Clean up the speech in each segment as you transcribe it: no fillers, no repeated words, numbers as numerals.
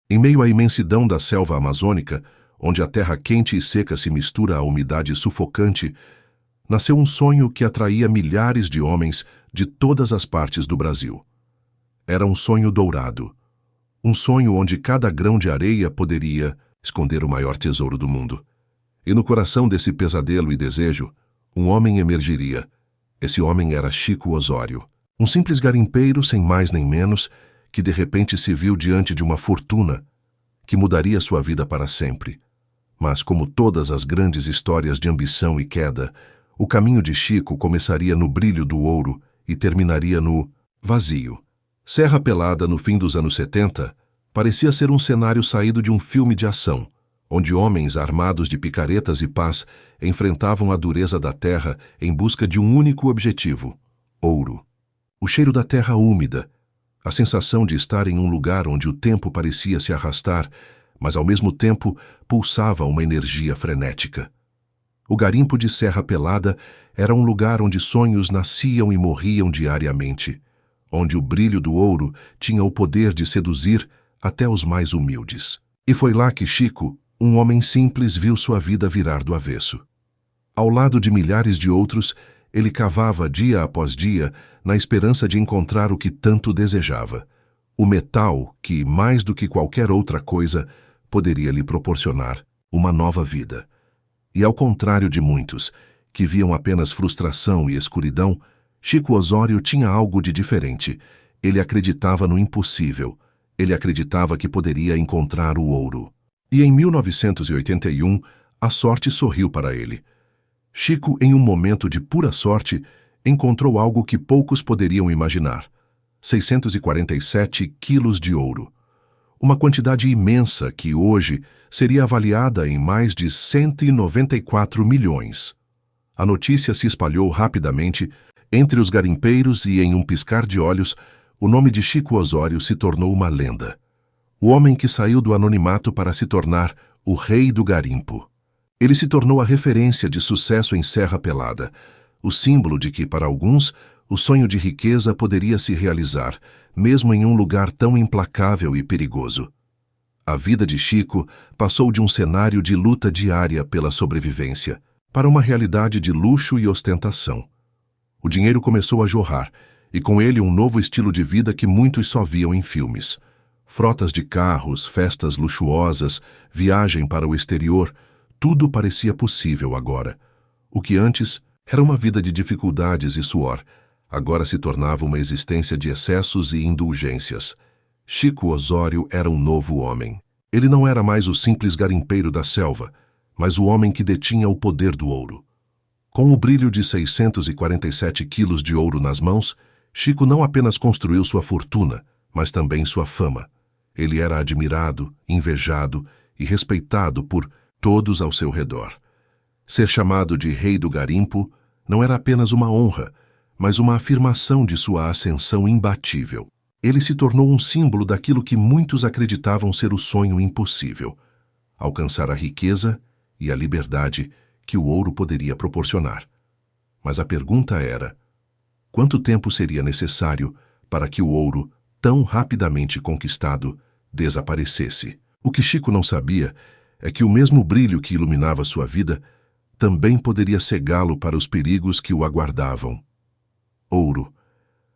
Em meio à imensidão da selva amazônica, onde a terra quente e seca se mistura à umidade sufocante, nasceu um sonho que atraía milhares de homens de todas as partes do Brasil. Era um sonho dourado. Um sonho onde cada grão de areia poderia esconder o maior tesouro do mundo. E no coração desse pesadelo e desejo, um homem emergiria. Esse homem era Chico Osório, um simples garimpeiro sem mais nem menos, que de repente se viu diante de uma fortuna que mudaria sua vida para sempre. Mas, como todas as grandes histórias de ambição e queda, o caminho de Chico começaria no brilho do ouro e terminaria no vazio. Serra Pelada, no fim dos anos 70, parecia ser um cenário saído de um filme de ação, onde homens armados de picaretas e pás enfrentavam a dureza da terra em busca de um único objetivo: ouro. O cheiro da terra úmida, a sensação de estar em um lugar onde o tempo parecia se arrastar, mas ao mesmo tempo pulsava uma energia frenética. O garimpo de Serra Pelada era um lugar onde sonhos nasciam e morriam diariamente, onde o brilho do ouro tinha o poder de seduzir até os mais humildes. E foi lá que Chico, um homem simples, viu sua vida virar do avesso. Ao lado de milhares de outros, ele cavava dia após dia na esperança de encontrar o que tanto desejava, o metal que, mais do que qualquer outra coisa, poderia lhe proporcionar uma nova vida. E ao contrário de muitos, que viam apenas frustração e escuridão, Chico Osório tinha algo de diferente. Ele acreditava no impossível. Ele acreditava que poderia encontrar o ouro. E em 1981, a sorte sorriu para ele. Chico, em um momento de pura sorte, encontrou algo que poucos poderiam imaginar: 647 quilos de ouro. Uma quantidade imensa que hoje seria avaliada em mais de 194 milhões. A notícia se espalhou rapidamente entre os garimpeiros e, em um piscar de olhos, o nome de Chico Osório se tornou uma lenda. O homem que saiu do anonimato para se tornar o rei do garimpo. Ele se tornou a referência de sucesso em Serra Pelada, o símbolo de que, para alguns, o sonho de riqueza poderia se realizar, mesmo em um lugar tão implacável e perigoso. A vida de Chico passou de um cenário de luta diária pela sobrevivência para uma realidade de luxo e ostentação. O dinheiro começou a jorrar, e com ele um novo estilo de vida que muitos só viam em filmes. Frotas de carros, festas luxuosas, viagem para o exterior, tudo parecia possível agora. O que antes era uma vida de dificuldades e suor, agora se tornava uma existência de excessos e indulgências. Chico Osório era um novo homem. Ele não era mais o simples garimpeiro da selva, mas o homem que detinha o poder do ouro. Com o brilho de 647 quilos de ouro nas mãos, Chico não apenas construiu sua fortuna, mas também sua fama. Ele era admirado, invejado e respeitado por todos ao seu redor. Ser chamado de Rei do Garimpo não era apenas uma honra, mas uma afirmação de sua ascensão imbatível. Ele se tornou um símbolo daquilo que muitos acreditavam ser o sonho impossível: alcançar a riqueza e a liberdade que o ouro poderia proporcionar. Mas a pergunta era: quanto tempo seria necessário para que o ouro, tão rapidamente conquistado, desaparecesse? O que Chico não sabia é que o mesmo brilho que iluminava sua vida também poderia cegá-lo para os perigos que o aguardavam. Ouro.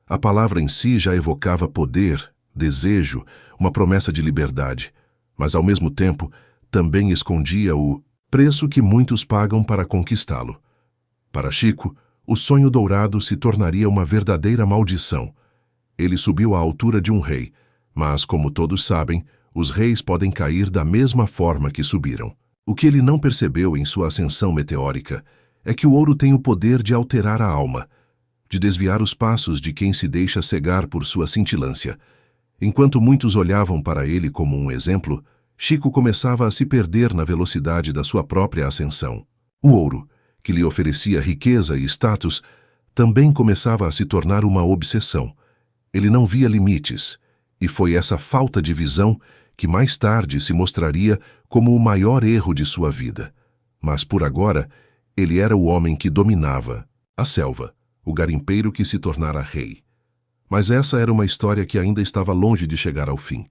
A palavra em si já evocava poder, desejo, uma promessa de liberdade, mas ao mesmo tempo também escondia o preço que muitos pagam para conquistá-lo. Para Chico, o sonho dourado se tornaria uma verdadeira maldição. Ele subiu à altura de um rei, mas, como todos sabem, os reis podem cair da mesma forma que subiram. O que ele não percebeu em sua ascensão meteórica é que o ouro tem o poder de alterar a alma, de desviar os passos de quem se deixa cegar por sua cintilância. Enquanto muitos olhavam para ele como um exemplo, Chico começava a se perder na velocidade da sua própria ascensão. O ouro, que lhe oferecia riqueza e status, também começava a se tornar uma obsessão. Ele não via limites, e foi essa falta de visão que mais tarde se mostraria como o maior erro de sua vida. Mas por agora, ele era o homem que dominava a selva, o garimpeiro que se tornara rei. Mas essa era uma história que ainda estava longe de chegar ao fim.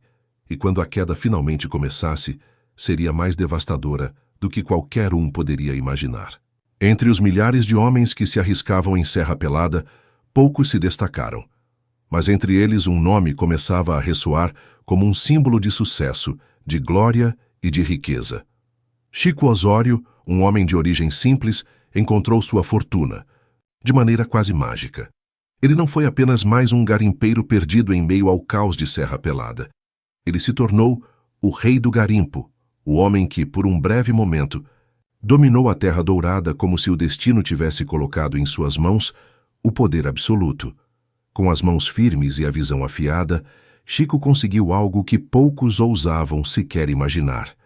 e quando a queda finalmente começasse, seria mais devastadora do que qualquer um poderia imaginar. Entre os milhares de homens que se arriscavam em Serra Pelada, poucos se destacaram. Mas entre eles um nome começava a ressoar como um símbolo de sucesso, de glória e de riqueza. Chico Osório, um homem de origem simples, encontrou sua fortuna, de maneira quase mágica. Ele não foi apenas mais um garimpeiro perdido em meio ao caos de Serra Pelada. Ele se tornou o rei do garimpo, o homem que, por um breve momento, dominou a Terra Dourada como se o destino tivesse colocado em suas mãos o poder absoluto. Com as mãos firmes e a visão afiada, Chico conseguiu algo que poucos ousavam sequer imaginar.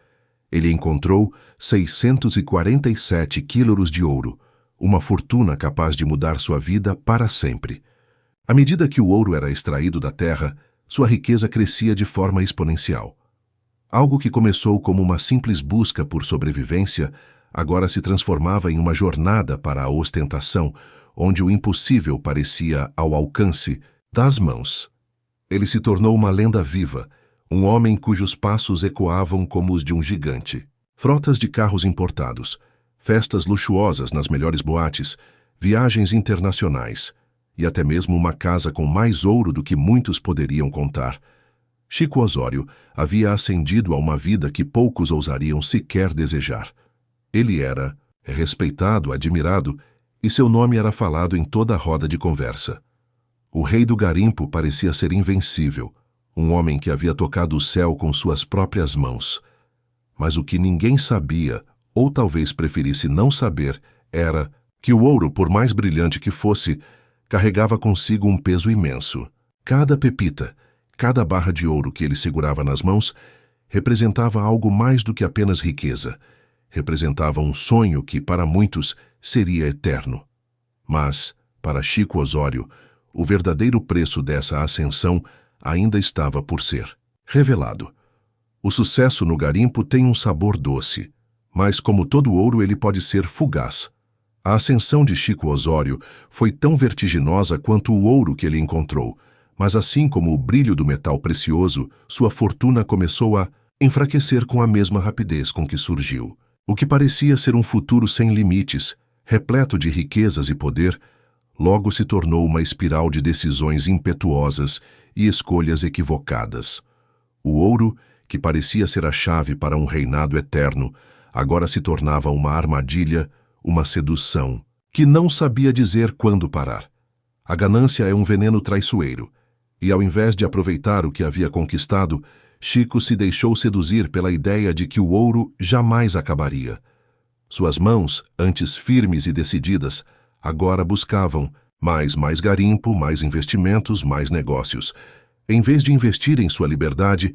Ele encontrou 647 quilos de ouro, uma fortuna capaz de mudar sua vida para sempre. À medida que o ouro era extraído da terra, sua riqueza crescia de forma exponencial. Algo que começou como uma simples busca por sobrevivência, agora se transformava em uma jornada para a ostentação, onde o impossível parecia ao alcance das mãos. Ele se tornou uma lenda viva, um homem cujos passos ecoavam como os de um gigante. Frotas de carros importados, festas luxuosas nas melhores boates, viagens internacionais e até mesmo uma casa com mais ouro do que muitos poderiam contar. Chico Osório havia ascendido a uma vida que poucos ousariam sequer desejar. Ele era respeitado, admirado, e seu nome era falado em toda a roda de conversa. O rei do garimpo parecia ser invencível, um homem que havia tocado o céu com suas próprias mãos. Mas o que ninguém sabia, ou talvez preferisse não saber, era que o ouro, por mais brilhante que fosse, carregava consigo um peso imenso. Cada pepita, cada barra de ouro que ele segurava nas mãos, representava algo mais do que apenas riqueza. Representava um sonho que, para muitos, seria eterno. Mas, para Chico Osório, o verdadeiro preço dessa ascensão ainda estava por ser revelado. O sucesso no garimpo tem um sabor doce, mas como todo ouro ele pode ser fugaz. A ascensão de Chico Osório foi tão vertiginosa quanto o ouro que ele encontrou, mas assim como o brilho do metal precioso, sua fortuna começou a enfraquecer com a mesma rapidez com que surgiu. O que parecia ser um futuro sem limites, repleto de riquezas e poder, logo se tornou uma espiral de decisões impetuosas e escolhas equivocadas. O ouro, que parecia ser a chave para um reinado eterno, agora se tornava uma armadilha, uma sedução, que não sabia dizer quando parar. A ganância é um veneno traiçoeiro, e ao invés de aproveitar o que havia conquistado, Chico se deixou seduzir pela ideia de que o ouro jamais acabaria. Suas mãos, antes firmes e decididas, agora buscavam mais garimpo, mais investimentos, mais negócios. Em vez de investir em sua liberdade,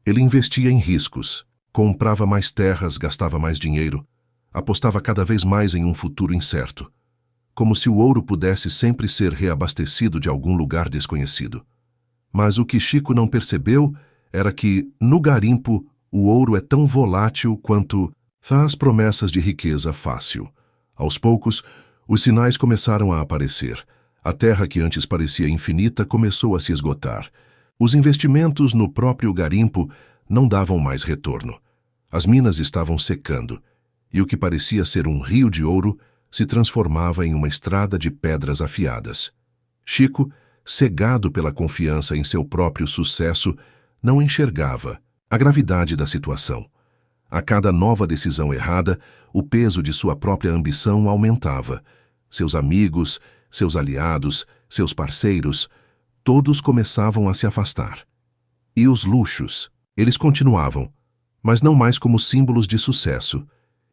ele investia em riscos. Comprava mais terras, gastava mais dinheiro, apostava cada vez mais em um futuro incerto, como se o ouro pudesse sempre ser reabastecido de algum lugar desconhecido. Mas o que Chico não percebeu era que, no garimpo, o ouro é tão volátil quanto faz promessas de riqueza fácil. Aos poucos, os sinais começaram a aparecer. A terra que antes parecia infinita começou a se esgotar. Os investimentos no próprio garimpo não davam mais retorno. As minas estavam secando, e o que parecia ser um rio de ouro se transformava em uma estrada de pedras afiadas. Chico, cegado pela confiança em seu próprio sucesso, não enxergava a gravidade da situação. A cada nova decisão errada, o peso de sua própria ambição aumentava. Seus amigos, seus aliados, seus parceiros, todos começavam a se afastar. E os luxos, eles continuavam, mas não mais como símbolos de sucesso,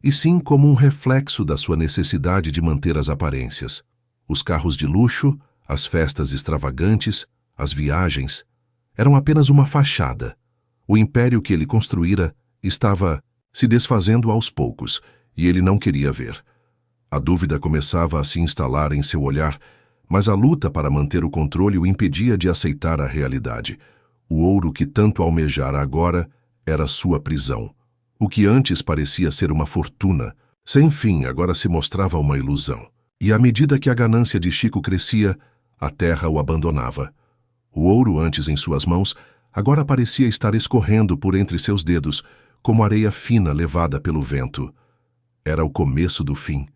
e sim como um reflexo da sua necessidade de manter as aparências. Os carros de luxo, as festas extravagantes, as viagens, eram apenas uma fachada. O império que ele construíra estava se desfazendo aos poucos, e ele não queria ver. A dúvida começava a se instalar em seu olhar, mas a luta para manter o controle o impedia de aceitar a realidade. O ouro que tanto almejara agora era sua prisão. O que antes parecia ser uma fortuna, sem fim, agora se mostrava uma ilusão. E à medida que a ganância de Chico crescia, a terra o abandonava. O ouro antes em suas mãos agora parecia estar escorrendo por entre seus dedos, como areia fina levada pelo vento. Era o começo do fim.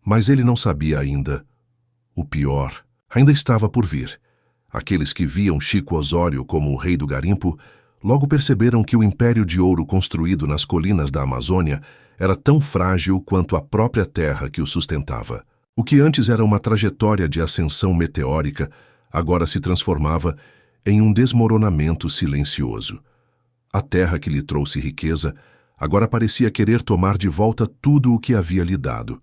Mas ele não sabia ainda. O pior ainda estava por vir. Aqueles que viam Chico Osório como o rei do garimpo logo perceberam que o império de ouro construído nas colinas da Amazônia era tão frágil quanto a própria terra que o sustentava. O que antes era uma trajetória de ascensão meteórica, agora se transformava em um desmoronamento silencioso. A terra que lhe trouxe riqueza agora parecia querer tomar de volta tudo o que havia lhe dado.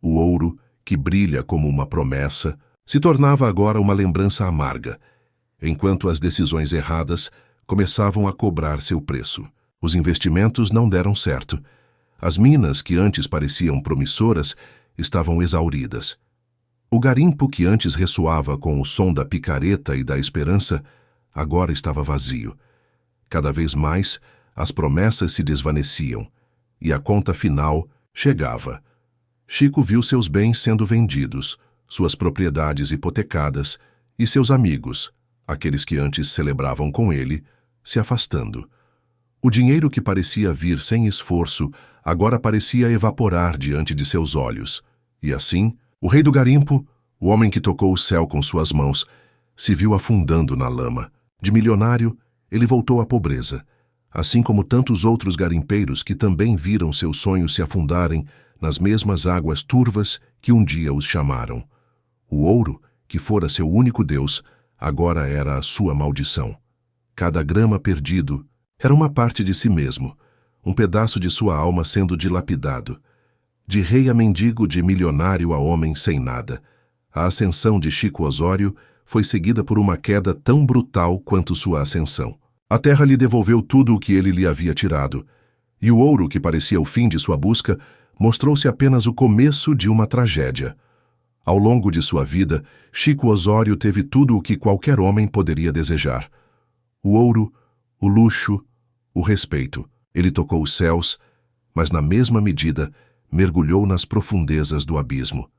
O ouro, que brilha como uma promessa, se tornava agora uma lembrança amarga, enquanto as decisões erradas começavam a cobrar seu preço. Os investimentos não deram certo. As minas, que antes pareciam promissoras, estavam exauridas. O garimpo, que antes ressoava com o som da picareta e da esperança, agora estava vazio. Cada vez mais, as promessas se desvaneciam, e a conta final chegava. Chico viu seus bens sendo vendidos, suas propriedades hipotecadas e seus amigos, aqueles que antes celebravam com ele, se afastando. O dinheiro que parecia vir sem esforço, agora parecia evaporar diante de seus olhos. E assim, o rei do garimpo, o homem que tocou o céu com suas mãos, se viu afundando na lama. De milionário, ele voltou à pobreza, assim como tantos outros garimpeiros que também viram seus sonhos se afundarem nas mesmas águas turvas que um dia os chamaram. O ouro, que fora seu único Deus, agora era a sua maldição. Cada grama perdido era uma parte de si mesmo, um pedaço de sua alma sendo dilapidado. De rei a mendigo, de milionário a homem sem nada. A ascensão de Chico Osório foi seguida por uma queda tão brutal quanto sua ascensão. A terra lhe devolveu tudo o que ele lhe havia tirado, e o ouro, que parecia o fim de sua busca, mostrou-se apenas o começo de uma tragédia. Ao longo de sua vida, Chico Osório teve tudo o que qualquer homem poderia desejar. O ouro, o luxo, o respeito. Ele tocou os céus, mas na mesma medida mergulhou nas profundezas do abismo.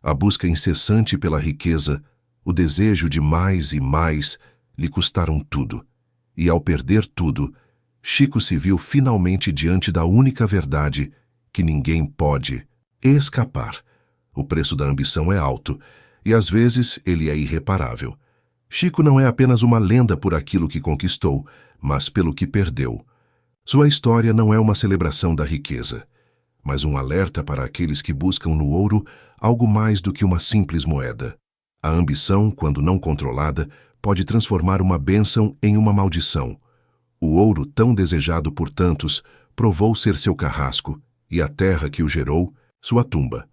A busca incessante pela riqueza, o desejo de mais e mais, lhe custaram tudo. E ao perder tudo, Chico se viu finalmente diante da única verdade que ninguém pode escapar. O preço da ambição é alto, e às vezes ele é irreparável. Chico não é apenas uma lenda por aquilo que conquistou, mas pelo que perdeu. Sua história não é uma celebração da riqueza, mas um alerta para aqueles que buscam no ouro algo mais do que uma simples moeda. A ambição, quando não controlada, pode transformar uma bênção em uma maldição. O ouro, tão desejado por tantos, provou ser seu carrasco, e a terra que o gerou, sua tumba.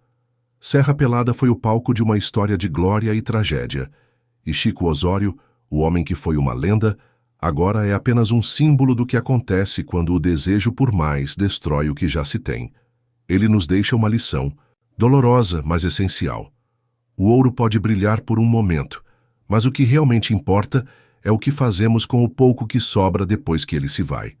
Serra Pelada foi o palco de uma história de glória e tragédia, e Chico Osório, o homem que foi uma lenda, agora é apenas um símbolo do que acontece quando o desejo por mais destrói o que já se tem. Ele nos deixa uma lição, dolorosa, mas essencial. O ouro pode brilhar por um momento, mas o que realmente importa é o que fazemos com o pouco que sobra depois que ele se vai.